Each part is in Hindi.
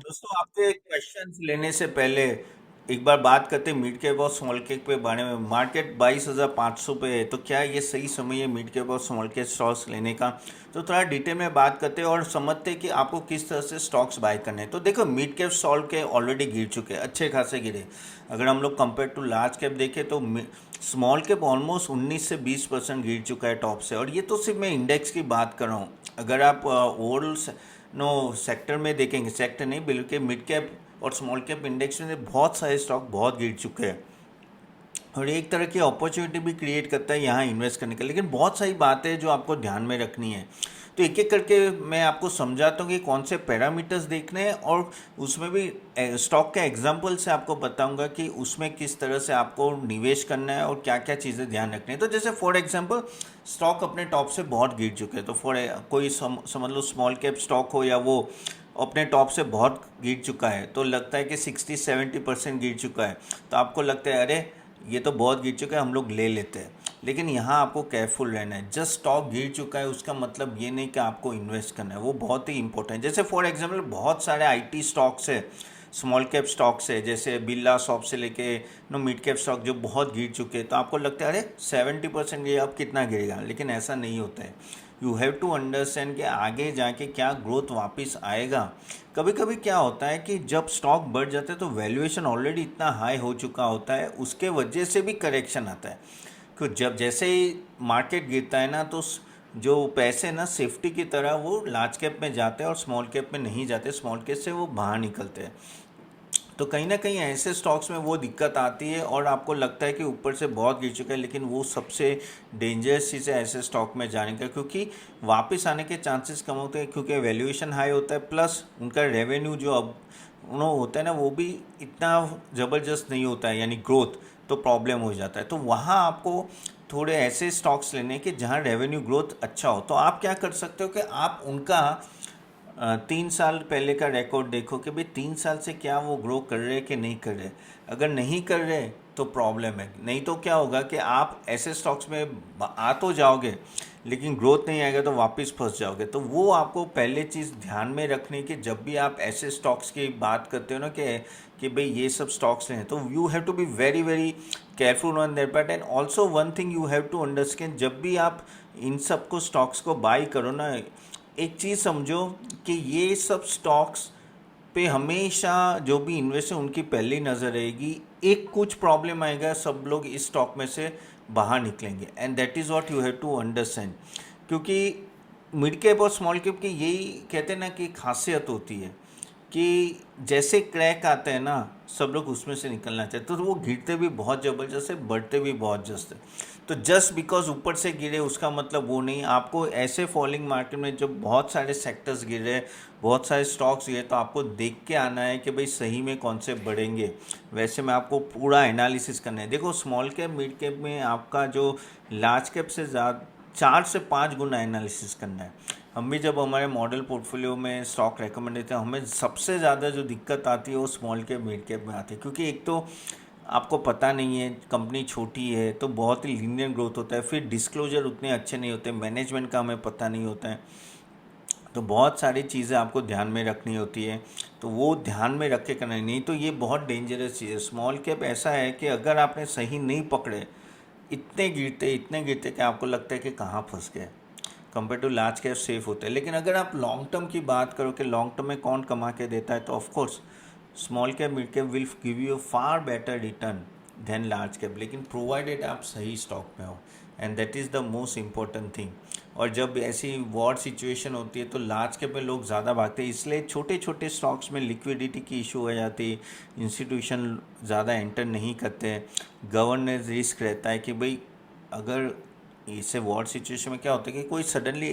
दोस्तों आपके क्वेश्चंस लेने से पहले एक बार बात करते हैं मिड कैप और स्मॉल कैप के बारे में। मार्केट 22,500 पे है, तो क्या ये सही समय है मिड कैप और स्मॉल कैप स्टॉक्स लेने का? तो थोड़ा डिटेल में बात करते हैं और समझते हैं कि आपको किस तरह से स्टॉक्स बाय करने हैं। तो देखो, मिड कैप स्टॉल के ऑलरेडी गिर चुके हैं, अच्छे खासे गिरे। अगर हम लोग कंपेयर टू लार्ज कैप देखें तो स्मॉल कैप ऑलमोस्ट 19 से 20% गिर चुका है टॉप से। और ये तो सिर्फ मैं इंडेक्स की बात कर रहा हूँ। अगर आप ओवरऑल नो सेक्टर में देखेंगे, सेक्टर नहीं बल्कि मिड कैप और स्मॉल कैप इंडेक्स में बहुत सारे स्टॉक बहुत गिर चुके हैं। और एक तरह की अपॉर्चुनिटी भी क्रिएट करता है यहाँ इन्वेस्ट करने का। लेकिन बहुत सारी बातें हैं जो आपको ध्यान में रखनी है। तो एक एक करके मैं आपको समझाता हूँ कि कौन से पैरामीटर्स देखने हैं, और उसमें भी स्टॉक के एग्जांपल से आपको बताऊंगा कि उसमें किस तरह से आपको निवेश करना है और क्या क्या चीज़ें ध्यान रखनी है। तो जैसे फॉर एग्जांपल, स्टॉक अपने टॉप से बहुत गिर चुके हैं। तो कोई समझ लो स्मॉल कैप स्टॉक हो या वो अपने टॉप से बहुत गिर चुका है, तो लगता है कि 60-70% गिर चुका है। तो आपको लगता है अरे ये तो बहुत गिर चुका है, हम लोग ले लेते हैं। लेकिन यहाँ आपको केयरफुल रहना है। जस्ट स्टॉक गिर चुका है उसका मतलब ये नहीं कि आपको इन्वेस्ट करना है, वो बहुत ही इंपॉर्टेंट है। जैसे फॉर एग्जांपल बहुत सारे आईटी स्टॉक्स है, स्मॉल कैप स्टॉक्स है, जैसे बिरला शॉप से लेके नो मिड कैप स्टॉक जो बहुत गिर चुके हैं। तो आपको लगता है अरे 70% ये अब कितना गिरेगा, लेकिन ऐसा नहीं होता है। यू हैव टू अंडरस्टैंड कि आगे जाके क्या ग्रोथ वापस आएगा। कभी कभी क्या होता है कि जब स्टॉक बढ़ जाता है तो वैल्यूएशन ऑलरेडी इतना हाई हो चुका होता है, उसके वजह से भी करेक्शन आता है। कि जब जैसे ही मार्केट गिरता है ना, तो जो पैसे ना सेफ्टी की तरह वो लार्ज कैप में जाते हैं और स्मॉल कैप में नहीं जाते, स्मॉल कैप से वो बाहर निकलते हैं। तो कहीं ना कहीं ऐसे स्टॉक्स में वो दिक्कत आती है और आपको लगता है कि ऊपर से बहुत गिर चुका है, लेकिन वो सबसे डेंजरस चीज़ है ऐसे स्टॉक में जाने का, क्योंकि वापस आने के चांसेस कम होते हैं, क्योंकि वैल्यूएशन हाई होता है, प्लस उनका रेवेन्यू जो अब होता है ना वो भी इतना ज़बरदस्त नहीं होता है, यानी ग्रोथ। तो प्रॉब्लम हो जाता है। तो वहाँ आपको थोड़े ऐसे स्टॉक्स लेने के जहाँ रेवेन्यू ग्रोथ अच्छा हो। तो आप क्या कर सकते हो कि आप उनका 3 साल पहले का रिकॉर्ड देखो कि भाई 3 साल से क्या वो ग्रो कर रहे कि नहीं कर रहे। अगर नहीं कर रहे तो प्रॉब्लम है। नहीं तो क्या होगा कि आप ऐसे स्टॉक्स में आ तो जाओगे, लेकिन ग्रोथ नहीं आएगा तो वापस फंस जाओगे। तो वो आपको पहले चीज़ ध्यान में रखनी कि जब भी आप ऐसे स्टॉक्स की बात करते हो ना कि भाई ये सब स्टॉक्स लें, तो you have to be very very careful on that part. And also one thing you have to understand, जब भी आप इन सब को स्टॉक्स को बाई करो ना, एक चीज़ समझो कि ये सब स्टॉक्स पे हमेशा जो भी इन्वेस्ट है उनकी पहली नज़र रहेगी। एक कुछ प्रॉब्लम आएगा, सब लोग इस स्टॉक में से बाहर निकलेंगे, and that is what you have to understand. क्योंकि मिड कैप और स्मॉल कैप की यही कहते हैं ना कि खासियत होती है कि जैसे क्रैक आते हैं ना, सब लोग उसमें से निकलना चाहते हैं। तो वो गिरते भी बहुत ज़बरदस्त है, बढ़ते भी बहुत जस्त है। तो जस्ट बिकॉज ऊपर से गिरे उसका मतलब वो नहीं। आपको ऐसे फॉलिंग मार्केट में जब बहुत सारे सेक्टर्स गिरे, बहुत सारे स्टॉक्स गिरे, तो आपको देख के आना है कि भाई सही में कौन से बढ़ेंगे। वैसे में आपको पूरा एनालिसिस करना है। देखो, स्मॉल कैप मिड कैप में आपका जो लार्ज कैप से ज़्यादा 4 से 5 गुना एनालिसिस करना है। हम भी जब हमारे मॉडल पोर्टफोलियो में स्टॉक रेकमेंड देते हैं, हमें सबसे ज़्यादा जो दिक्कत आती है वो स्मॉल कैप मिड कैप में आती है। क्योंकि एक तो आपको पता नहीं है, कंपनी छोटी है, तो बहुत ही लीनियर ग्रोथ होता है। फिर डिस्क्लोजर उतने अच्छे नहीं होते, मैनेजमेंट का हमें पता नहीं होता है। तो बहुत सारी चीज़ें आपको ध्यान में रखनी होती है। तो वो ध्यान में रख के करना है, नहीं तो ये बहुत डेंजरस चीज़ है। स्मॉल कैप ऐसा है कि अगर आपने सही नहीं पकड़े, इतने गिरते कि आपको लगता है कि कहाँ फंस गए। Compare to large cap safe होते हैं। लेकिन अगर आप लॉन्ग टर्म की बात करो कि लॉन्ग टर्म में कौन कमा के देता है, तो of course small cap mid cap will give you far better return than large cap, लेकिन प्रोवाइडेड आप सही स्टॉक में हो, and that is the most important thing. और जब ऐसी वॉर सिचुएशन होती है तो लार्ज कैप में लोग ज़्यादा भागते हैं, इसलिए छोटे छोटे स्टॉक्स में लिक्विडिटी की इशू हो जाती है। इंस्टीट्यूशन ज़्यादा एंटर नहीं करते हैं। गवर्नेंस रिस्क रहता है कि भाई अगर इससे वॉर सिचुएशन में क्या होता है कि कोई सडनली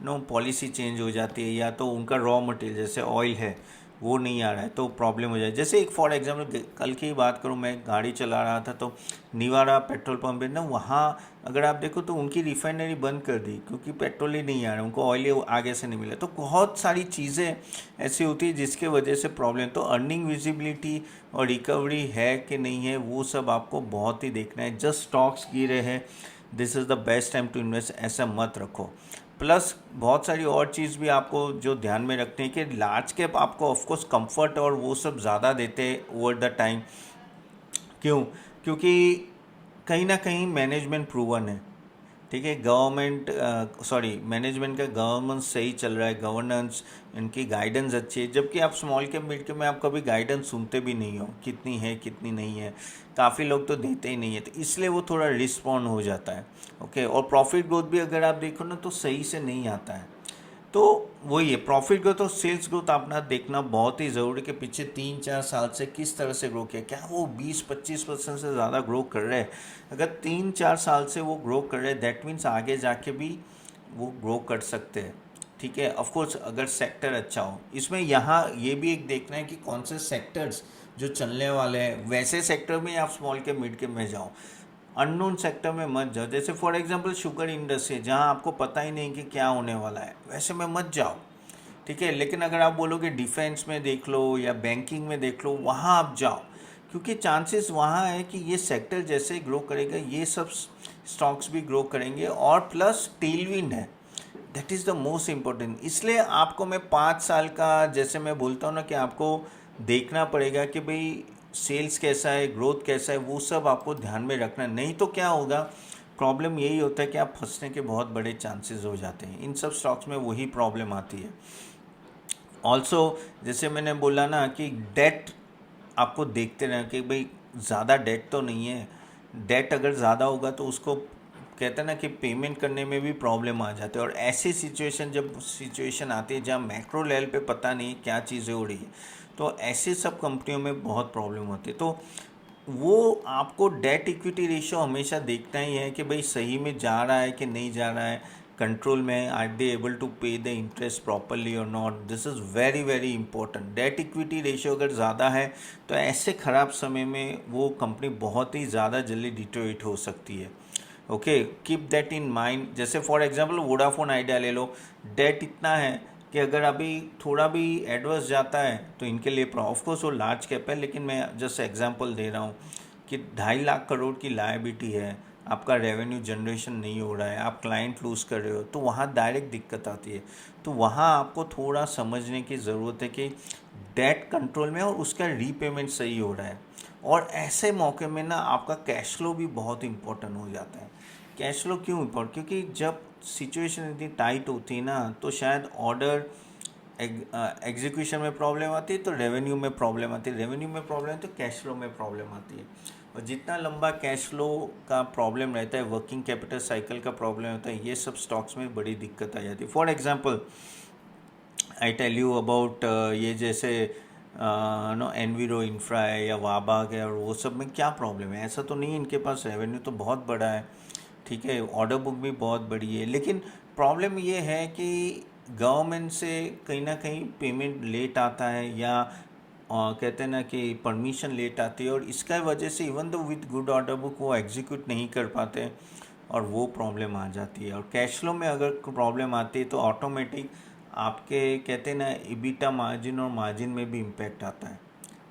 पॉलिसी चेंज हो जाती है, या तो उनका रॉ मटेरियल जैसे ऑयल है वो नहीं आ रहा है, तो प्रॉब्लम हो जाए। जैसे एक फॉर एग्जांपल कल की ही बात करूं, मैं गाड़ी चला रहा था तो निवारा पेट्रोल पंप है ना, वहाँ अगर आप देखो तो उनकी रिफाइनरी बंद कर दी, क्योंकि पेट्रोल ही नहीं आ रहा, उनको ऑयल ही आगे से नहीं मिला। तो बहुत सारी चीज़ें ऐसी होती है जिसके वजह से प्रॉब्लम। तो अर्निंग विजिबिलिटी और रिकवरी है कि नहीं है, वो सब आपको बहुत ही देखना है। जस्ट स्टॉक्स गिरे हैं, this is the best time to invest, ऐसा मत रखो। प्लस बहुत सारी और चीज़ भी आपको जो ध्यान में रखनी है कि लार्ज कैप आपको ऑफकोर्स कंफर्ट और वो सब ज़्यादा देते हैं ओवर द टाइम। क्यों? क्योंकि कहीं ना कहीं मैनेजमेंट प्रूवन है, ठीक है, गवर्नमेंट सॉरी मैनेजमेंट का गवर्नेंस सही चल रहा है, गवर्नेंस इनकी गाइडेंस अच्छी है। जबकि आप स्मॉल कैप मिड कैप में आप कभी गाइडेंस सुनते भी नहीं हो कितनी है कितनी नहीं है, काफ़ी लोग तो देते ही नहीं है, तो इसलिए वो थोड़ा रिस्पॉन्ड हो जाता है। ओके, और प्रॉफिट ग्रोथ भी अगर आप देखो ना तो सही से नहीं आता है। तो वही है, प्रॉफिट ग्रोथ और सेल्स ग्रोथ अपना देखना बहुत ही ज़रूरी है कि पिछले 3-4 साल से किस तरह से ग्रो किया, क्या वो 20-25% से ज़्यादा ग्रो कर रहे हैं। अगर 3-4 साल से वो ग्रो कर रहे हैं दैट मीन्स आगे जाके भी वो ग्रो कर सकते हैं, ठीक है। ऑफकोर्स अगर सेक्टर अच्छा हो, इसमें यहाँ ये भी एक देखना है कि कौन से सेक्टर्स जो चलने वाले हैं, वैसे सेक्टर में आप स्मॉल के मिड के में जाओ, अननोन सेक्टर में मत जाओ। जैसे फॉर एग्जांपल शुगर इंडस्ट्री, जहां आपको पता ही नहीं कि क्या होने वाला है, वैसे में मत जाओ, ठीक है। लेकिन अगर आप बोलोगे डिफेंस में देख लो या बैंकिंग में देख लो, वहाँ आप जाओ, क्योंकि चांसेस वहाँ है कि ये सेक्टर जैसे ही ग्रो करेगा ये सब स्टॉक्स भी ग्रो करेंगे, और प्लस टेलविंड है, that is the most important. इसलिए आपको मैं 5 साल का, जैसे मैं बोलता हूँ ना कि आपको देखना पड़ेगा कि भाई सेल्स कैसा है, ग्रोथ कैसा है, वो सब आपको ध्यान में रखना। नहीं तो क्या होगा, प्रॉब्लम यही होता है कि आप फंसने के बहुत बड़े चांसेस हो जाते हैं। इन सब स्टॉक्स में वही प्रॉब्लम आती है। ऑल्सो जैसे मैंने बोला ना कि डेट आपको देखते रहना कि भाई ज़्यादा डेट तो नहीं है। डेट अगर ज़्यादा होगा तो उसको कहते हैं ना कि पेमेंट करने में भी प्रॉब्लम आ जाती है। और ऐसी सिचुएशन, जब सिचुएशन आती है जहाँ मैक्रो लेवल पे पता नहीं क्या चीज़ें हो रही है, तो ऐसे सब कंपनियों में बहुत प्रॉब्लम होती है। तो वो आपको डेट इक्विटी रेशियो हमेशा देखना ही है कि भाई सही में जा रहा है कि नहीं जा रहा है, कंट्रोल में, आर दे एबल टू पे द इंटरेस्ट प्रॉपरली और not. This is very very important. Debt equity ratio अगर ज़्यादा है तो ऐसे ख़राब समय में वो कंपनी बहुत ही ज़्यादा जल्दी डिटोरेट हो सकती है। Okay, keep that in mind. जैसे फॉर एग्जांपल वोडाफोन आइडिया ले लो, डेट इतना है कि अगर अभी थोड़ा भी एडवर्स जाता है तो इनके लिए ऑफकोर्स वो लार्ज कैप है, लेकिन मैं जस्ट एग्जांपल दे रहा हूँ कि 2.5 लाख करोड़ की लायबिलिटी है, आपका रेवेन्यू जनरेशन नहीं हो रहा है, आप क्लाइंट लूज़ कर रहे हो, तो वहाँ डायरेक्ट दिक्कत आती है। तो वहाँ आपको थोड़ा समझने की ज़रूरत है कि डेट कंट्रोल में और उसका रीपेमेंट सही हो रहा है। और ऐसे मौके में ना आपका कैश फ्लो भी बहुत इंपॉर्टेंट हो जाता है। कैश फ्लो क्यों इम्पोर्टेंट? क्योंकि जब सिचुएशन इतनी टाइट होती है ना, तो शायद ऑर्डर एग्जीक्यूशन में प्रॉब्लम आती है, तो रेवेन्यू में प्रॉब्लम आती है, रेवेन्यू में प्रॉब्लम है तो कैश फ्लो में प्रॉब्लम आती है। और जितना लंबा कैश फ्लो का प्रॉब्लम रहता है, वर्किंग कैपिटल साइकिल का प्रॉब्लम होता है, ये सब स्टॉक्स में बड़ी दिक्कत आ जाती है। For example I tell you about ये जैसे नो एनवीरो इंफ्रा है या वाबाग है, और वो सब में क्या प्रॉब्लम है? ऐसा तो नहीं, इनके पास रेवेन्यू तो बहुत बड़ा है, ठीक है, ऑर्डर बुक भी बहुत बड़ी है, लेकिन प्रॉब्लम ये है कि गवर्नमेंट से कहीं ना कहीं पेमेंट लेट आता है, या कहते हैं ना कि परमिशन लेट आती है, और इसका वजह से even though with good order book वो एग्जीक्यूट नहीं कर पाते, और वो प्रॉब्लम आ जाती है। और कैश फ्लो में अगर प्रॉब्लम आती है तो ऑटोमेटिक आपके कहते हैं ना इबिटा मार्जिन और मार्जिन में भी इम्पैक्ट आता है।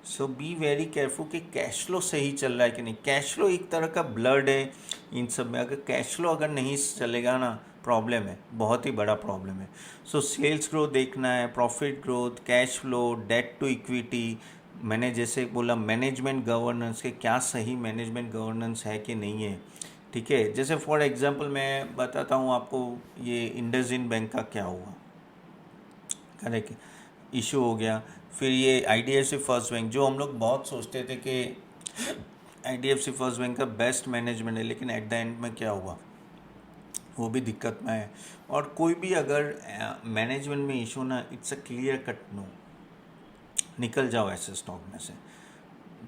सो बी वेरी केयरफुल कि कैश फ्लो सही चल रहा है कि नहीं। कैश फ्लो एक तरह का ब्लड है इन सब में, अगर कैश फ्लो अगर नहीं चलेगा ना, प्रॉब्लम है, बहुत ही बड़ा प्रॉब्लम है। सो सेल्स ग्रोथ देखना है, profit growth, cash flow, debt to equity, मैंने जैसे बोला मैनेजमेंट गवर्नेंस के क्या सही मैनेजमेंट गवर्नेंस है कि नहीं है, ठीक है। जैसे फॉर एग्जांपल मैं बताता हूँ आपको, ये इंडसइंड बैंक का क्या हुआ, करेक्ट, इशू हो गया। फिर ये आईडीएफसी फर्स्ट बैंक, जो हम लोग बहुत सोचते थे कि आईडीएफसी फर्स्ट बैंक का बेस्ट मैनेजमेंट है, लेकिन एट द एंड में क्या हुआ, वो भी दिक्कत में है। और कोई भी अगर मैनेजमेंट में इशू ना, it's a clear cut no, निकल जाओ ऐसे स्टॉक में से,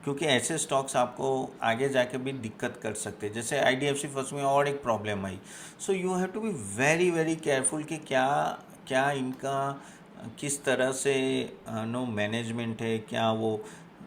क्योंकि ऐसे स्टॉक्स आपको आगे जाके भी दिक्कत कर सकते हैं। जैसे आईडीएफसी फर्स्ट में और एक प्रॉब्लम आई। So you have to be very very careful कि क्या क्या इनका किस तरह से नो मैनेजमेंट है, क्या वो,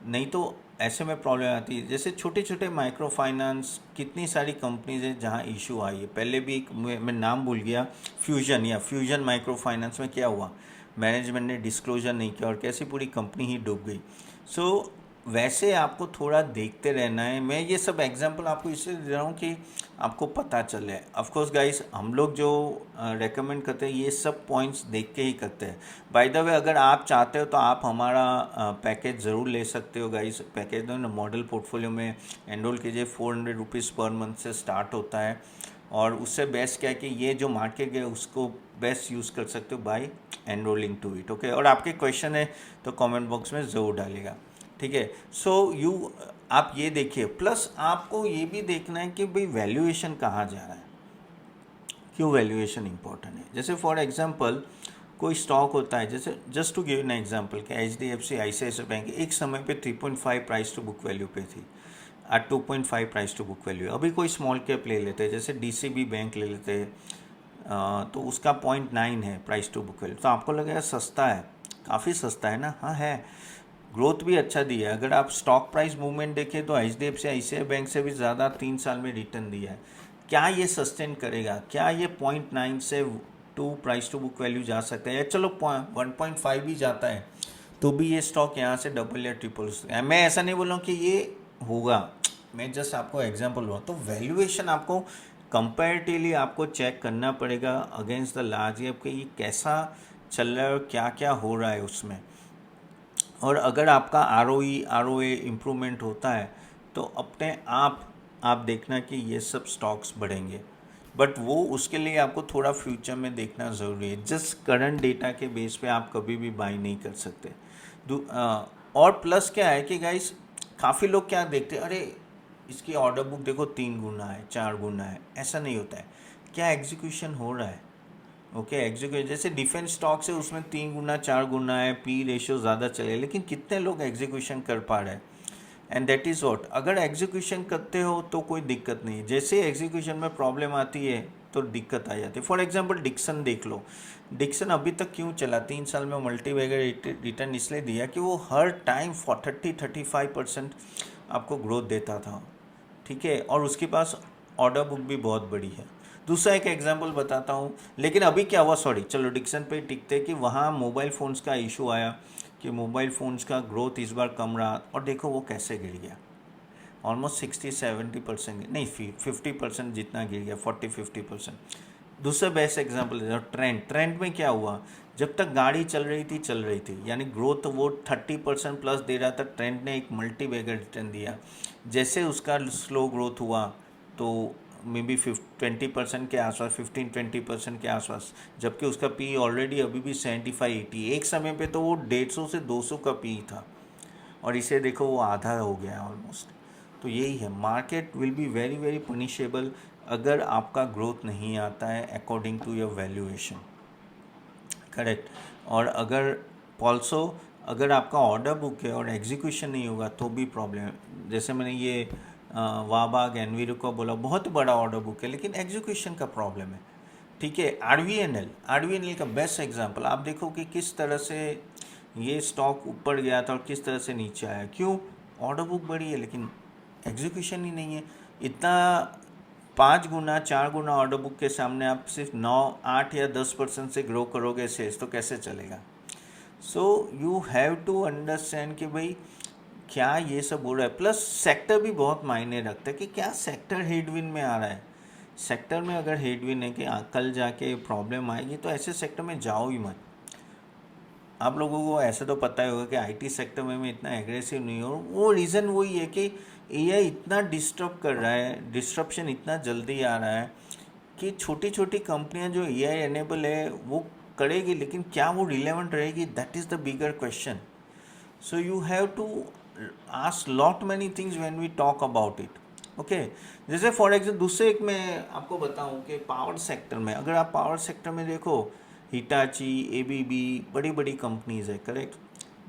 नहीं तो ऐसे में प्रॉब्लम आती है। जैसे छोटे छोटे माइक्रो फाइनेंस, कितनी सारी कंपनीज हैं जहाँ इशू आई है। पहले भी एक मैं नाम भूल गया, फ्यूजन माइक्रो फाइनेंस में क्या हुआ, मैनेजमेंट ने डिस्क्लोजर नहीं किया और कैसी पूरी कंपनी ही डूब गई। सो वैसे आपको थोड़ा देखते रहना है। मैं ये सब एग्जांपल आपको इसलिए दे रहा हूँ कि आपको पता चले। ऑफ कोर्स गाइस, हम लोग जो रेकमेंड करते हैं ये सब पॉइंट्स देख के ही करते हैं। बाय द वे, अगर आप चाहते हो तो आप हमारा पैकेज ज़रूर ले सकते हो गाइस। पैकेज ना मॉडल पोर्टफोलियो में एनरोल कीजिए, 400 रुपीज़ पर मंथ से स्टार्ट होता है। और उससे बेस्ट क्या है कि ये जो मार्केट है उसको बेस्ट यूज़ कर सकते हो by enrolling to it. Okay, और आपके क्वेश्चन है तो कमेंट बॉक्स में ज़रूर डालिएगा, ठीक है। सो आप ये देखिए, प्लस आपको ये भी देखना है कि भाई वैल्यूएशन कहाँ जा रहा है, क्यों वैल्यूएशन इंपॉर्टेंट है। जैसे फॉर एग्जांपल कोई स्टॉक होता है, जैसे just to give an example कि HDFC ICICI बैंक एक समय पे 3.5 प्राइस टू बुक वैल्यू पे थी, आज 2.5 प्राइस टू बुक वैल्यू। अभी कोई स्मॉल कैप ले लेते हैं, जैसे DCB बैंक ले लेते हैं, तो उसका 0.9 है प्राइस टू बुक वैल्यू। तो आपको लगेगा सस्ता है, काफ़ी सस्ता है ना। हाँ है, ग्रोथ भी अच्छा दिया है। अगर आप स्टॉक प्राइस मूवमेंट देखें तो HDFC ICICI बैंक से भी ज़्यादा 3 साल में रिटर्न दिया है। क्या ये सस्टेन करेगा? क्या ये 0.9 से 2 प्राइस टू बुक वैल्यू जा सकता है, या चलो 1.5 भी जाता है तो भी ये स्टॉक यहाँ से डबल या ट्रिपल। मैं ऐसा नहीं बोल रहा हूँ कि ये होगा, मैं जस्ट आपको एग्जांपल दूँ। तो वैल्यूएशन आपको कंपैरेटिवली आपको चेक करना पड़ेगा अगेंस्ट द लार्ज कैप कि ये कैसा चल रहा है और क्या क्या हो रहा है उसमें। और अगर आपका ROE इम्प्रूवमेंट होता है तो अपने आप देखना कि ये सब स्टॉक्स बढ़ेंगे। बट वो उसके लिए आपको थोड़ा फ्यूचर में देखना ज़रूरी है। जस्ट करंट डेटा के बेस पे आप कभी भी बाई नहीं कर सकते। और प्लस क्या है कि गाइस, काफ़ी लोग क्या देखते हैं, अरे इसकी ऑर्डर बुक देखो 3 गुना है, 4 गुना है। ऐसा नहीं होता है, क्या एग्जीक्यूशन हो रहा है। ओके, एग्जीक्यूशन जैसे डिफेंस स्टॉक्स है, उसमें 3 गुना 4 गुना है, पी रेशियो ज़्यादा चले, लेकिन कितने लोग एग्जीक्यूशन कर पा रहे हैं। एंड दैट इज़ वॉट, अगर एग्जीक्यूशन करते हो तो कोई दिक्कत नहीं। जैसे एग्जीक्यूशन में प्रॉब्लम आती है तो दिक्कत आ जाती है। फॉर एग्जांपल डिक्सन देख लो, डिक्सन अभी तक क्यों चला, 3 साल में मल्टी बैगर रिटर्न इसलिए दिया कि वो हर टाइम 30-35% आपको ग्रोथ देता था, ठीक है। और उसके पास ऑर्डर बुक भी बहुत बड़ी है। दूसरा एक एग्जांपल बताता हूँ, लेकिन अभी क्या हुआ, सॉरी चलो डिक्सन पे टिकते कि वहाँ मोबाइल फ़ोन्स का इशू आया कि मोबाइल फ़ोन्स का ग्रोथ इस बार कम रहा, और देखो वो कैसे गिर गया। ऑलमोस्ट 60-70% नहीं, 50% जितना गिर गया, 40-50%। दूसरा बेस्ट एग्जांपल है ट्रेंड में क्या हुआ, जब तक गाड़ी चल रही थी, यानी ग्रोथ वो 30% प्लस दे रहा था, ट्रेंड ने एक मल्टी बैगर रिटर्न दिया। जैसे उसका स्लो ग्रोथ हुआ तो मे बी 20% के आसपास, 15-20% के आसपास, जबकि उसका पी ऑलरेडी अभी भी 75-80, एक समय पे तो वो 150 से 200 का पी था, और इसे देखो वो आधा हो गया ऑलमोस्ट। तो यही है, market will be very very punishable अगर आपका ग्रोथ नहीं आता है according to your valuation, correct. और अगर ऑल्सो अगर आपका ऑर्डर बुक है और एग्जीक्यूशन नहीं होगा तो भी प्रॉब्लम है। जैसे मैंने ये वाबाग एनवीरो को बोला, बहुत बड़ा ऑर्डर बुक है लेकिन एग्जीक्यूशन का प्रॉब्लम है, ठीक है। आरवीएनएल का बेस्ट एग्जांपल, आप देखो कि किस तरह से ये स्टॉक ऊपर गया था और किस तरह से नीचे आया। क्यों? ऑर्डर बुक बड़ी है लेकिन एग्जीक्यूशन ही नहीं है। इतना 5 गुना 4 गुना ऑर्डर बुक के सामने आप सिर्फ 9-8 या 10% से ग्रो करोगे सेल्स, तो कैसे चलेगा। So you have to understand कि भाई क्या ये सब हो रहा है। प्लस सेक्टर भी बहुत मायने रखता है कि क्या सेक्टर हेडविन में आ रहा है। सेक्टर में अगर हेडविन है कि कल जाके प्रॉब्लम आएगी, तो ऐसे सेक्टर में जाओ ही मत। आप लोगों को ऐसे तो पता ही होगा कि आईटी सेक्टर में मैं इतना एग्रेसिव नहीं हूँ। वो रीज़न वही है कि एआई इतना डिस्टर्ब कर रहा है, डिस्ट्रप्शन इतना जल्दी आ रहा है कि छोटी छोटी कंपनियां जो एआई एनेबल है वो करेगी, लेकिन क्या वो रिलेवेंट रहेगी, that is the bigger question. So you have to ask lot many things when we talk about it, okay. जैसे फॉर एग्जाम्पल दूसरे एक मैं आपको बताऊं कि पावर सेक्टर में, अगर आप पावर सेक्टर में देखो, हिटाची, एबीबी, बड़ी बड़ी कंपनीज है, करेक्ट,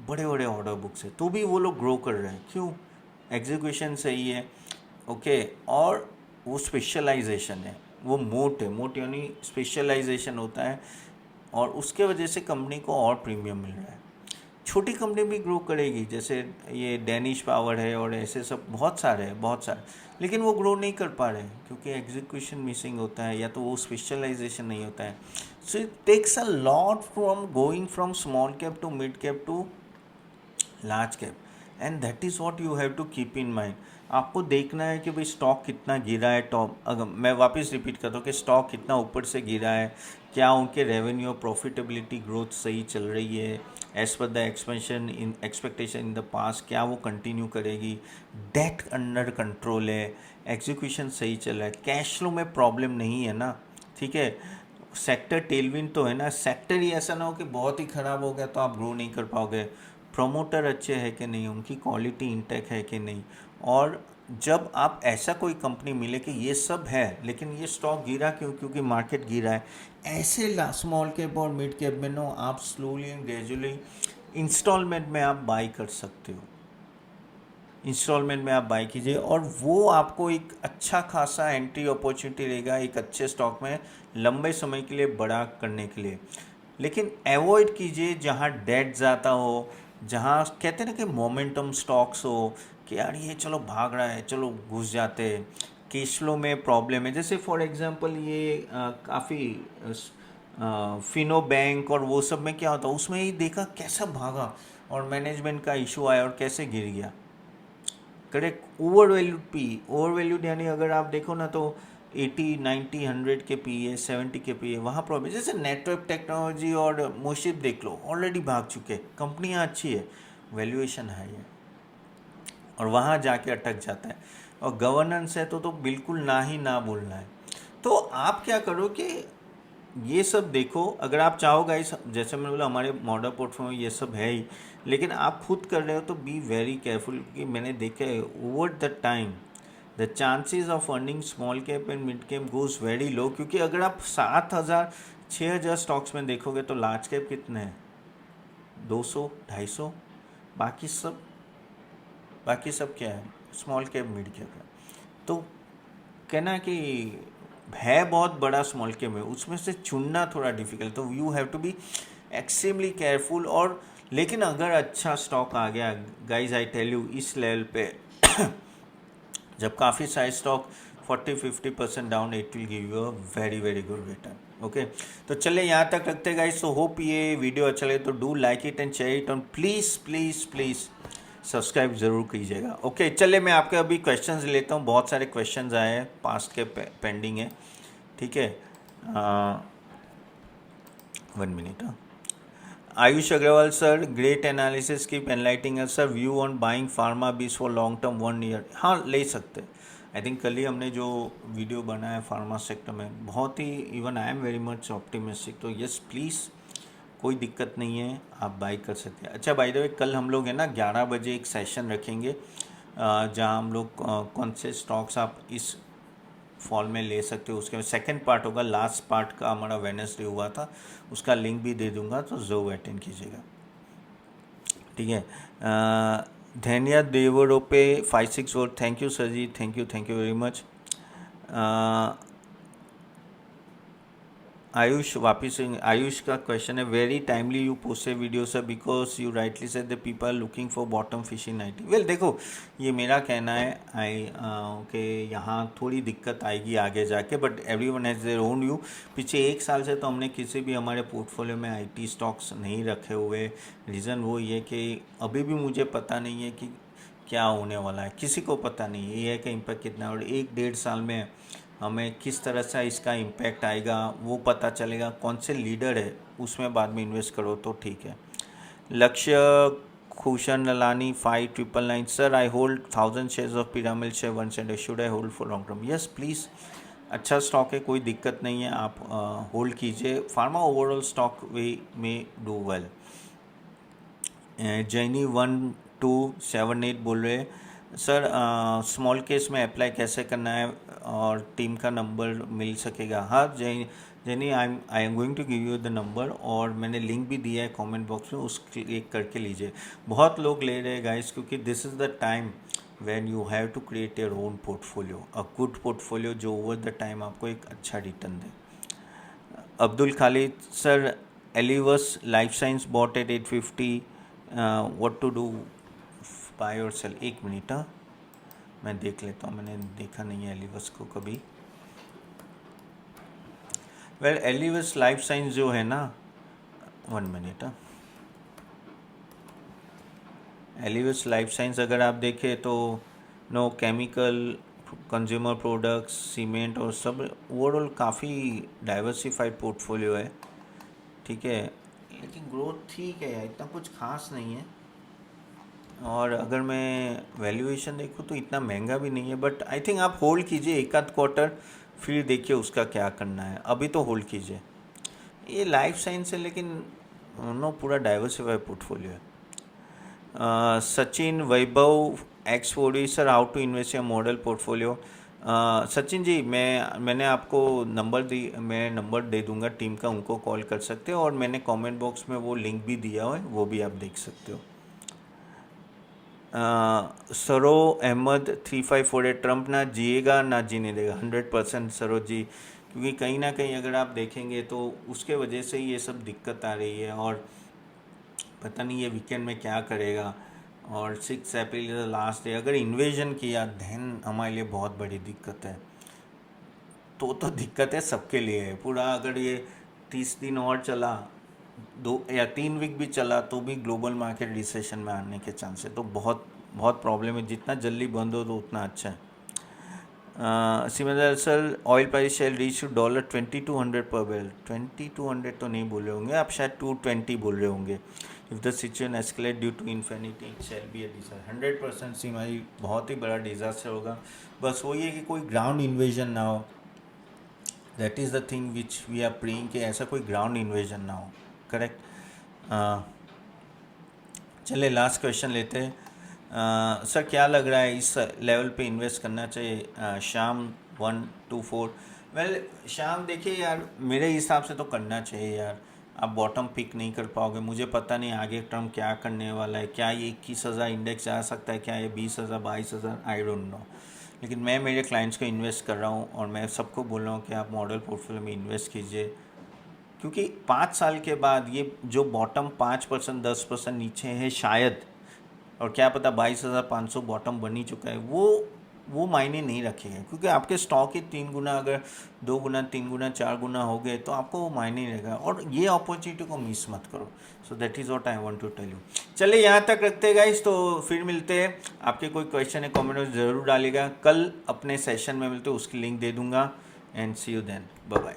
बड़े बड़े ऑर्डर बुक्स है, तो भी वो लोग ग्रो कर रहे हैं। क्यों? एग्जीक्यूशन सही है, ओके। और वो स्पेशलाइजेशन है, वो मोट यानी स्पेशलाइजेशन होता है, और उसके वजह से कंपनी को और प्रीमियम मिल रहा है। छोटी कंपनी भी ग्रो करेगी, जैसे ये डैनिश पावर है और ऐसे सब बहुत सारे हैं, बहुत सारे, लेकिन वो ग्रो नहीं कर पा रहे हैं क्योंकि एग्जीक्यूशन मिसिंग होता है या तो वो स्पेशलाइजेशन नहीं होता है। So it takes a lot from going from small cap to mid cap to large cap. And that is what you have to keep in mind. आपको देखना है कि भाई स्टॉक कितना गिरा है, टॉप, अगर मैं वापस रिपीट करता हूँ कि स्टॉक कितना ऊपर से गिरा है, क्या उनके रेवेन्यू और प्रॉफिटेबिलिटी ग्रोथ सही चल रही है as per the expansion in expectation in the past, क्या वो कंटिन्यू करेगी, डेट अंडर कंट्रोल है, एग्जीक्यूशन सही चल रहा है, कैश फ्लो में प्रॉब्लम नहीं है ना, ठीक है, सेक्टर टेलविंड तो है ना, सेक्टर ही ऐसा ना हो कि बहुत ही ख़राब हो गया तो आप ग्रो नहीं कर पाओगे, प्रोमोटर अच्छे है कि नहीं, उनकी क्वालिटी इंटेक है कि नहीं। और जब आप ऐसा कोई कंपनी मिले कि ये सब है लेकिन ये स्टॉक गिरा क्यों, क्योंकि मार्केट गिरा है, ऐसे स्मॉल कैप और मिड कैप में नो आप स्लोली एंड ग्रेजुअली इंस्टॉलमेंट में आप बाई कर सकते हो, इंस्टॉलमेंट में आप बाई कीजिए और वो आपको एक अच्छा खासा एंट्री अपॉर्चुनिटी रहेगा एक अच्छे स्टॉक में लंबे समय के लिए बड़ा करने के लिए। लेकिन अवॉइड कीजिए जहाँ डेट ज़्यादा हो, जहाँ कहते हैं ना कि मोमेंटम स्टॉक्स हो कि यार ये चलो भाग रहा है चलो घुस जाते हैं, कैश फ्लो में प्रॉब्लम है, जैसे फॉर एग्जांपल ये काफ़ी फिनो बैंक और वो सब में क्या होता है, उसमें ही देखा कैसा भागा और मैनेजमेंट का इशू आया और कैसे गिर गया। Correct, over valued P, over valued यानी अगर आप देखो ना तो 80 90 100 के पी है, 70 के पी है, वहाँ प्रॉब्लम। जैसे नेटवर्क टेक्नोलॉजी और मोशिप देख लो, ऑलरेडी भाग चुके, कंपनियाँ अच्छी है, वैल्यूएशन हाई है और वहाँ जाके अटक जाता है। और गवर्नेंस है तो बिल्कुल ना ही ना बोलना है। तो आप क्या करो कि ये सब देखो, अगर आप चाहो गाइस, जैसे मैंने बोला हमारे मॉडल पोर्टफोलियो ये सब है ही, लेकिन आप खुद कर रहे हो तो बी वेरी केयरफुल, क्योंकि मैंने देखा है over the time the chances of earning small cap and mid cap goes very low, क्योंकि अगर आप 7,000 6,000 स्टॉक्स में देखोगे तो लार्ज कैप कितने हैं, 200 250, बाकी सब बाकी सब क्या है, स्मॉल कैप मिड कैप है। तो कहना कि है बहुत बड़ा स्मॉल कैप है, उसमें से चुनना थोड़ा डिफिकल्ट, तो you have to be extremely careful. और लेकिन अगर अच्छा स्टॉक आ गया गाइज, आई टेल यू इस लेवल पे जब काफ़ी सारे stock 40-50% down, it will give you a very very good return. Okay, तो चले यहाँ तक रखते गाइज। तो होप ये वीडियो अच्छा लगे तो do like it and share it, और प्लीज़ प्लीज़ प्लीज़ सब्सक्राइब ज़रूर कीजिएगा। ओके, चले मैं आपके अभी क्वेश्चंस लेता हूँ, बहुत सारे क्वेश्चंस आए हैं, पास्ट के पेंडिंग है, ठीक है। 1 मिनट। Ayush Agrawal sir, great analysis, keep enlightening us sir, view on buying pharma bees for long term 1 year. हाँ, ले सकते हैं। आई थिंक कल ही हमने जो वीडियो बनाया फार्मा सेक्टर में, बहुत ही, even I am very much optimistic, तो यस प्लीज़, कोई दिक्कत नहीं है, आप बाई कर सकते हैं। अच्छा, बाय द वे, कल हम लोग है ना 11 बजे एक सेशन रखेंगे जहाँ हम लोग कौन से स्टॉक्स आप इस फॉल में ले सकते हो, उसके सेकंड पार्ट होगा, लास्ट पार्ट का हमारा वेडनेसडे हुआ था, उसका लिंक भी दे दूंगा, तो ज़रूर अटेंड कीजिएगा, ठीक है। धन्या देवरोपे 564, thank you sir ji, thank you very much. Ayush वापिस, आयुष का क्वेश्चन है, very timely you post a video sir because you rightly said the people are looking for bottom fishing 90। Well देखो, ये मेरा कहना है, कि यहाँ थोड़ी दिक्कत आएगी आगे जाके, but every one has their own view. पीछे 1 साल से तो हमने किसी भी हमारे पोर्टफोलियो में IT स्टॉक्स नहीं रखे हुए। रीज़न वो ये कि अभी भी मुझे पता नहीं है कि क्या होने वाला है, किसी को पता नहीं है, ये है कि इम्पैक्ट कितना है, और 1-1.5 साल में हमें किस तरह से इसका इम्पैक्ट आएगा वो पता चलेगा, कौन से लीडर है उसमें बाद में इन्वेस्ट करो तो ठीक है। लक्ष्य खुशन नलानी 5999, sir I hold 1000 shares of pyramid share 1 should I hold for long term? Yes please, अच्छा स्टॉक है, कोई दिक्कत नहीं है, आप होल्ड कीजिए। फार्मा ओवरऑल स्टॉक वे में डू वेल। जैनी 1278 बोल रहे सर, स्मॉल केस में अप्लाई कैसे करना है और टीम का नंबर मिल सकेगा? हाँ Jenny, I am going to give you the number, और मैंने लिंक भी दिया है कमेंट बॉक्स में, उस क्लिक करके लीजिए। बहुत लोग ले रहे हैं गाइस, क्योंकि this is the time when you have to create your own portfolio, a good portfolio जो ओवर द टाइम आपको एक अच्छा रिटर्न दे। Abdul Khalid sir, Alivus life science bought at 850, what to do, buy और सेल? 1 मिनट, हाँ मैं देख लेता हूँ, मैंने देखा नहीं है एलिवस को कभी। वेल एलिवस लाइफ साइंस जो है ना, 1 मिनट, एलिवेस लाइफ साइंस अगर आप देखें तो no chemical, consumer products, cement और सब ओवरऑल काफ़ी डाइवर्सिफाइड पोर्टफोलियो है, ठीक है। लेकिन ग्रोथ ठीक है, इतना कुछ खास नहीं है। और अगर मैं वैल्यूएशन देखूँ तो इतना महंगा भी नहीं है, बट आई थिंक आप होल्ड कीजिए एक आध क्वार्टर, फिर देखिए उसका क्या करना है। अभी तो होल्ड कीजिए। ये लाइफ साइंस है लेकिन नो पूरा डाइवर्सिफाइड पोर्टफोलियो है। Sachin Vaibhav X4D, sir how to invest in model portfolio. Sachin ji, मैंने आपको मैं नंबर दे दूंगा टीम का, उनको कॉल कर सकते हो, और मैंने कमेंट बॉक्स में वो लिंक भी दिया हुआ है, वो भी आप देख सकते हो। सरो अहमद 3548, ट्रंप ना जिएगा ना जीने देगा। 100% सरो जी, क्योंकि कहीं ना कहीं अगर आप देखेंगे तो उसके वजह से ही ये सब दिक्कत आ रही है, और पता नहीं ये वीकेंड में क्या करेगा। और 6 April is the last day. अगर इन्वेजन किया देन हमारे लिए बहुत बड़ी दिक्कत है। तो दिक्कत है सबके लिए है पूरा। अगर ये 30 दिन और चला, 2 या 3 वीक भी चला, तो भी ग्लोबल मार्केट रिसेशन में आने के चांस है। तो बहुत बहुत प्रॉब्लम है। जितना जल्दी बंद हो तो उतना अच्छा है। Similar sir, oil price shall reach $2200 per barrel. 2200 तो नहीं बोल रहे होंगे आप, शायद 220 बोल रहे होंगे। If the situation escalate due to infinity it shall be a disaster. 100% सीमाई बहुत ही बड़ा डिजास्टर होगा। बस वही है कि कोई ग्राउंड इन्वेजन ना हो। That is the thing which we are praying कि ऐसा कोई ग्राउंड इन्वेजन ना हो। करेक्ट। चलिए लास्ट क्वेश्चन लेते हैं। सर क्या लग रहा है इस लेवल पे इन्वेस्ट करना चाहिए? शाम 124। वेल शाम, देखिए यार, मेरे हिसाब से तो करना चाहिए यार। आप बॉटम पिक नहीं कर पाओगे। मुझे पता नहीं आगे ट्रम्प क्या करने वाला है। क्या ये 21,000 इंडेक्स जा सकता है? क्या ये 20,000, 22,000? I don't know. लेकिन मैं मेरे क्लाइंट्स को इन्वेस्ट कर रहा हूँ, और मैं सबको बोल रहा हूँ कि आप मॉडल पोर्टफोलियो में इन्वेस्ट कीजिए, क्योंकि 5 साल के बाद ये जो बॉटम 5%, 10% नीचे है शायद, और क्या पता 22,500 बॉटम बन ही चुका है, वो मायने नहीं रखेगा। क्योंकि आपके स्टॉक ही 3 गुना, अगर 2 गुना, 3 गुना, 4 गुना हो गए तो आपको वो मायने नहीं रहेगा। और ये अपॉर्चुनिटी को मिस मत करो। So that is what I want to tell you. चलिए यहाँ तक रखते गाइस, तो फिर मिलते हैं। आपके कोई क्वेश्चन है कमेंट में ज़रूर डालिएगा। कल अपने सेशन में मिलते, उसकी लिंक दे दूंगा। And see you then, bye bye.